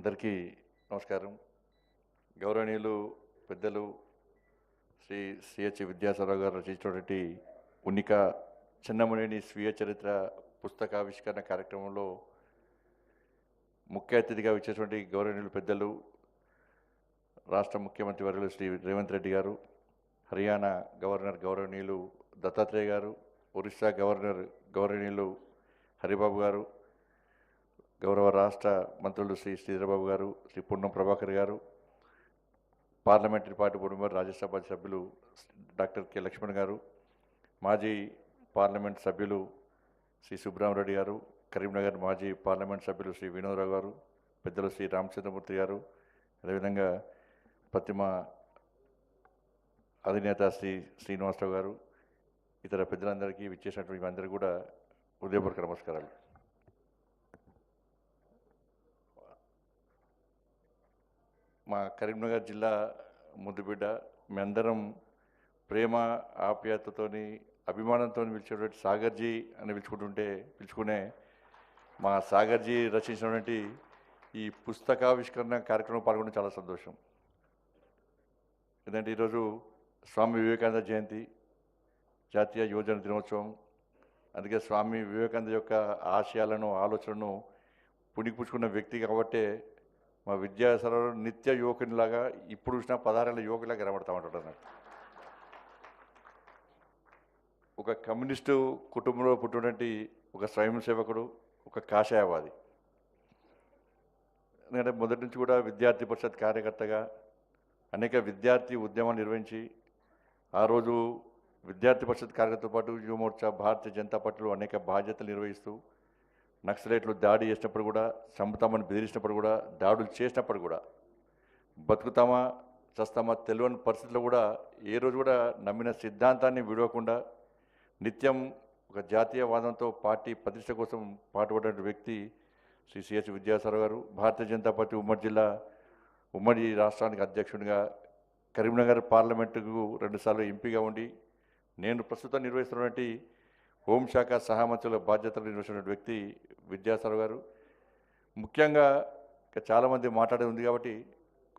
అందరికీ నమస్కారం. గౌరవనీయులు పెద్దలు శ్రీ సిహెచ్ విద్యాసాగర్ గారు రచించినటువంటి ఉన్నిక చిన్నమునేని స్వీయ చరిత్ర పుస్తకావిష్కరణ కార్యక్రమంలో ముఖ్య అతిథిగా వచ్చేటువంటి గౌరవనీయులు పెద్దలు రాష్ట్ర ముఖ్యమంత్రి వర్యులు శ్రీ రేవంత్ రెడ్డి గారు, హర్యానా గవర్నర్ గౌరవనీయులు దత్తాత్రేయ గారు, ఒరిస్సా గవర్నర్ గౌరవనీయులు హరిబాబు గారు, గౌరవ రాష్ట్ర మంత్రులు శ్రీ శ్రీధరబాబు గారు, శ్రీ పున్నం ప్రభాకర్ గారు, parliamentary party board member Rajya Sabha సభ్యులు డాక్టర్ కె లక్ష్మణ్ గారు, మాజీ పార్లమెంట్ సభ్యులు శ్రీ సుబ్రహ్మరెడ్డి గారు, కరీంనగర్ మాజీ పార్లమెంట్ సభ్యులు శ్రీ వినోదరావు గారు, పెద్దలు శ్రీ రామచంద్రమూర్తి గారు, అదేవిధంగా ప్రతిమ అధినేత శ్రీ శ్రీనివాసరావు గారు, ఇతర పెద్దలందరికీ విచ్చేసినటువంటి అందరికీ కూడా హృదయపూర్వక నమస్కారాలు. మా కరీంనగర్ జిల్లా ముద్దుబిడ్డ, మీ అందరం ప్రేమ ఆప్యాయతతోని అభిమానంతో పిలిచేటువంటి సాగర్జీ అని పిలుచుకునే మా సాగర్జీ రచించినటువంటి ఈ పుస్తకావిష్కరణ కార్యక్రమం పాల్గొనడం చాలా సంతోషం. ఎందుకంటే ఈరోజు స్వామి వివేకానంద జయంతి, జాతీయ యువజన దినోత్సవం. అందుకే స్వామి వివేకానంద యొక్క ఆశయాలను ఆలోచనను పుణికిపుచ్చుకున్న వ్యక్తి కాబట్టే మా విద్యాసాగర్ నిత్య యువకునిలాగా ఇప్పుడు చూసిన 16 ఏళ్ళ యువకులాగా కనబడతామంటాడు. నాకు ఒక కమ్యూనిస్టు కుటుంబంలో పుట్టినటువంటి ఒక స్వయం సేవకుడు, ఒక కాషాయవాది. ఎందుకంటే మొదటి నుంచి కూడా విద్యార్థి పరిషత్ కార్యకర్తగా అనేక విద్యార్థి ఉద్యమాలు నిర్వహించి ఆ రోజు విద్యార్థి పరిషత్ కార్యకర్తతో పాటు యువమోర్చా, భారతీయ జనతా పార్టీలో అనేక బాధ్యతలు నిర్వహిస్తూ నక్సలైట్లు దాడి చేసినప్పుడు కూడా, చంపుతామని బెదిరించినప్పుడు కూడా, దాడులు చేసినప్పుడు కూడా, బతుకుతామా చస్తామా తెలియని పరిస్థితుల్లో కూడా ఏ రోజు కూడా నమ్మిన సిద్ధాంతాన్ని విడవకుండా నిత్యం ఒక జాతీయవాదంతో పార్టీ ప్రతిష్ట కోసం పాటుపడిన వ్యక్తి శ్రీ సిహెచ్ విద్యాసాగర్ గారు. భారతీయ జనతా పార్టీ ఉమ్మడి రాష్ట్రానికి అధ్యక్షుడిగా, కరీంనగర్ పార్లమెంటుకు 2 సార్లు ఎంపీగా ఉండి, నేను ప్రస్తుతం నిర్వహిస్తున్నటువంటి హోంశాఖ సహామంత్రుల బాధ్యతలు నిర్వహించిన వ్యక్తి విద్యాసాగర్ గారు. ముఖ్యంగా చాలామంది మాట్లాడేది ఉంది కాబట్టి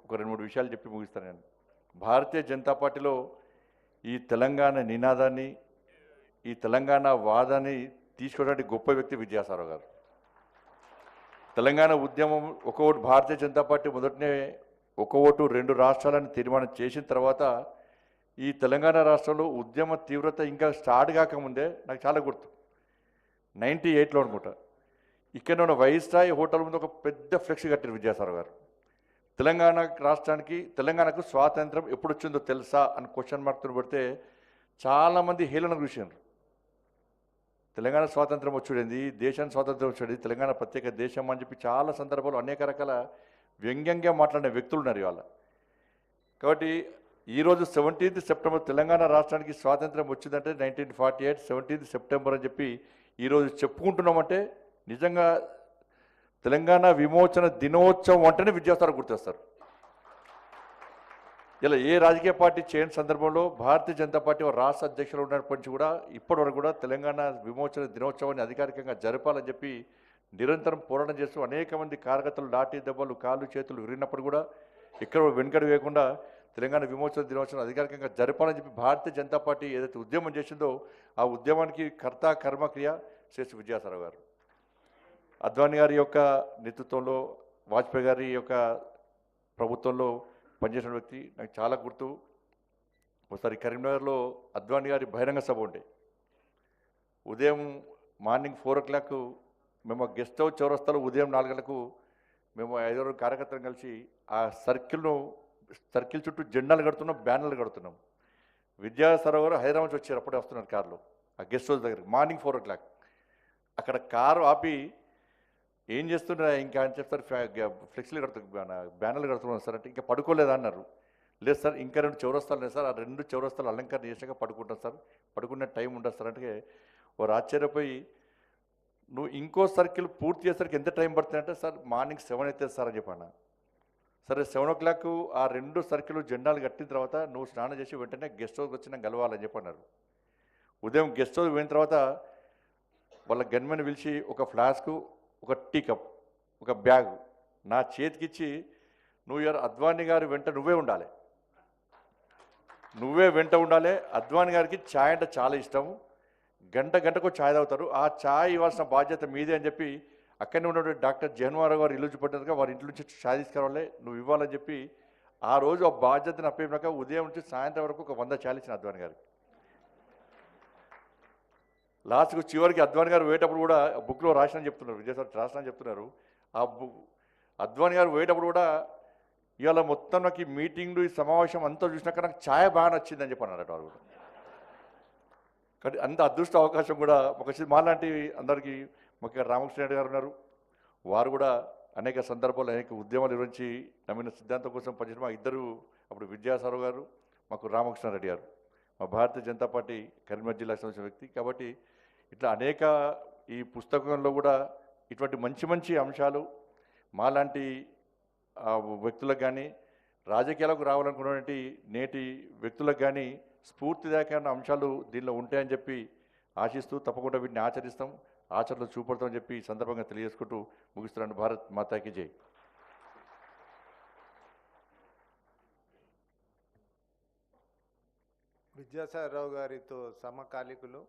ఒక 2-3 విషయాలు చెప్పి ముగిస్తాను. నేను భారతీయ జనతా పార్టీలో ఈ తెలంగాణ నినాదాన్ని, ఈ తెలంగాణ వాదాన్ని తీసుకోవడానికి గొప్ప వ్యక్తి విద్యాసాగర్ గారు. తెలంగాణ ఉద్యమం ఒక ఓటు, భారతీయ జనతా పార్టీ మొదటనే ఒక ఓటు 2 రాష్ట్రాలను తీర్మానం చేసిన తర్వాత ఈ తెలంగాణ రాష్ట్రంలో ఉద్యమ తీవ్రత ఇంకా స్టార్ట్ కాకముందే నాకు చాలా గుర్తు, 98లో అనుకుంటా, ఇక్కడ ఉన్న వైస్రాయ్ హోటల్ ముందు ఒక పెద్ద ఫ్లెక్స్ కట్టారు విద్యాసాగర్ గారు. తెలంగాణకు స్వాతంత్రం ఎప్పుడు వచ్చిందో తెలుసా అని క్వశ్చన్ మార్క్తో పెడితే చాలామంది హేళనకు చూసారు. తెలంగాణ స్వాతంత్రం వచ్చేది, దేశానికి స్వాతంత్రం వచ్చేది, తెలంగాణ ప్రత్యేక దేశం అని చెప్పి చాలా సందర్భాలు అనేక రకాల వ్యంగ్యంగా మాట్లాడిన వ్యక్తులు ఉన్నారు ఇవాళ. కాబట్టి ఈరోజు 17th సెప్టెంబర్ తెలంగాణ రాష్ట్రానికి స్వాతంత్రం వచ్చిందంటే 1948 17th సెప్టెంబర్ అని చెప్పి ఈరోజు చెప్పుకుంటున్నామంటే నిజంగా తెలంగాణ విమోచన దినోత్సవం అంటేనే విద్యాసాగర్ గుర్తొస్తారు. ఇలా ఏ రాజకీయ పార్టీ చేయని సందర్భంలో భారతీయ జనతా పార్టీ రాష్ట్ర అధ్యక్షులు ఉన్నప్పటి నుంచి కూడా ఇప్పటివరకు కూడా తెలంగాణ విమోచన దినోత్సవాన్ని అధికారికంగా జరపాలని చెప్పి నిరంతరం పోరాటం చేస్తూ అనేక మంది కార్యకర్తలు లాఠీ దెబ్బలు, కాళ్ళు చేతులు విరిగినప్పుడు కూడా ఎక్కడ వెనుకడు వేయకుండా తెలంగాణ విమోచన దినోత్సవం అధికారికంగా జరపాలని చెప్పి భారతీయ జనతా పార్టీ ఏదైతే ఉద్యమం చేసిందో ఆ ఉద్యమానికి కర్త కర్మక్రియ శ్రీ విద్యాసాగర్ గారు. అద్వానీ గారి యొక్క నేతృత్వంలో, వాజ్పేయి గారి యొక్క ప్రభుత్వంలో పనిచేసిన వ్యక్తి నాకు చాలా గుర్తు. ఒకసారి కరీంనగర్లో అద్వానీ గారి బహిరంగ సభ ఉండే, ఉదయం మార్నింగ్ 4 o'clock మేము గెస్ట్ హౌస్ చౌరస్తాలో ఉదయం 4 గంటలకు మేము 5 కార్యకర్తలు కలిసి ఆ సర్కిల్ చుట్టూ జెండాలు కడుతున్నాం, బ్యానర్లు కడుతున్నాం. విద్యాసాగర్ గారు హైదరాబాద్ నుంచి వచ్చారు, అప్పుడే వస్తున్నారు కారులో ఆ గెస్ట్ హౌస్ దగ్గర. మార్నింగ్ 4 o'clock అక్కడ కారు ఆపి ఏం చేస్తున్నా ఇంకా అని చెప్తారు, ఫ్లెక్సీలు బ్యానర్లు కడుతున్నాం సార్ అంటే, ఇంకా పడుకోలేదా అన్నారు. లేదు సార్, ఇంకా 2 చౌరస్తాలు లేదు సార్, ఆ 2 చౌరస్తాలు అలంకరణ చేసాక పడుకుంటాం సార్, పడుకునే టైం ఉండదు సార్ అంటే వారు ఆశ్చర్యపోయి, నువ్వు ఇంకో సర్కిల్ పూర్తి చేసరికి ఎంత టైం పడుతుందంటే, సార్ మార్నింగ్ 7 అవుతుంది సార్ అని చెప్పాను. సరే 7 o'clock ఆ 2 సర్కిల్ జెండాలు కట్టిన తర్వాత నువ్వు స్నానం చేసి వెంటనే గెస్ట్ హౌస్కి వచ్చి నాకు కలవాలని చెప్పన్నారు. ఉదయం గెస్ట్ హౌస్ పోయిన తర్వాత వాళ్ళ గన్మెన్ పిలిచి ఒక ఫ్లాస్కు, ఒక టీ కప్, ఒక బ్యాగ్ నా చేతికిచ్చి నువ్వు ఇయర్ అద్వానీ గారి వెంట నువ్వే ఉండాలి, నువ్వే వెంట ఉండాలి. అద్వానీ గారికి ఛాయ్ అంటే చాలా ఇష్టం, గంటకు ఛాయ్ తాగుతారు, ఆ ఛాయ్ ఇవ్వాల్సిన బాధ్యత మీదే అని చెప్పి అక్కడనే ఉన్నటువంటి డాక్టర్ జగన్మారావు గారు ఇల్లు చూపట్టినట్టుగా వారి ఇంటి నుంచి ఛాయ్ తీసుకురావాలి, నువ్వు ఇవ్వాలని చెప్పి ఆ రోజు ఆ బాధ్యతను అప్పయినాక ఉదయం నుంచి సాయంత్రం వరకు ఒక 100 ఛాయలు ఇచ్చిన అద్వానీ గారికి. లాస్ట్కు చివరికి అద్వానీ గారు పోయేటప్పుడు కూడా బుక్లో రాసినని చెప్తున్నారు, విజయసారి రాసినని చెప్తున్నారు. ఆ అద్వానీ గారు పోయేటప్పుడు కూడా ఇవాళ మొత్తం నాకు ఈ మీటింగ్లు ఈ సమావేశం అంతా చూసినాక నాకు ఛాయ్ బాగా నచ్చిందని చెప్పి అన్నారట వారు కూడా. కానీ అంత అదృష్ట అవకాశం కూడా మాలాంటి అందరికీ ముఖ్యంగా రామకృష్ణ రెడ్డి గారు ఉన్నారు, వారు కూడా అనేక సందర్భాల్లో అనేక ఉద్యమాలు నిర్వహించి నమ్మిన సిద్ధాంతం కోసం పనిచేసిన మా ఇద్దరు, అప్పుడు విద్యాసారావు గారు, మాకు రామకృష్ణారెడ్డి గారు, మా భారతీయ జనతా పార్టీ కరీంనగర్ జిల్లాకు సంబంధించిన వ్యక్తి. కాబట్టి ఇట్లా అనేక ఈ పుస్తకంలో కూడా ఇటువంటి మంచి మంచి అంశాలు మాలాంటి వ్యక్తులకు కానీ రాజకీయాలకు రావాలనుకున్నటువంటి నేటి వ్యక్తులకు కానీ స్ఫూర్తిదాయకమైన అంశాలు దీనిలో ఉంటాయని చెప్పి ఆశిస్తూ తప్పకుండా వీటిని ఆచరిస్తాం, ఆచరణలో చూపడతామని చెప్పి ఈ సందర్భంగా తెలియజేసుకుంటూ ముగిస్తున్నాను. భారత్ మాతాకి జై. విద్యాసాగరరావు గారితో సమకాలీకులు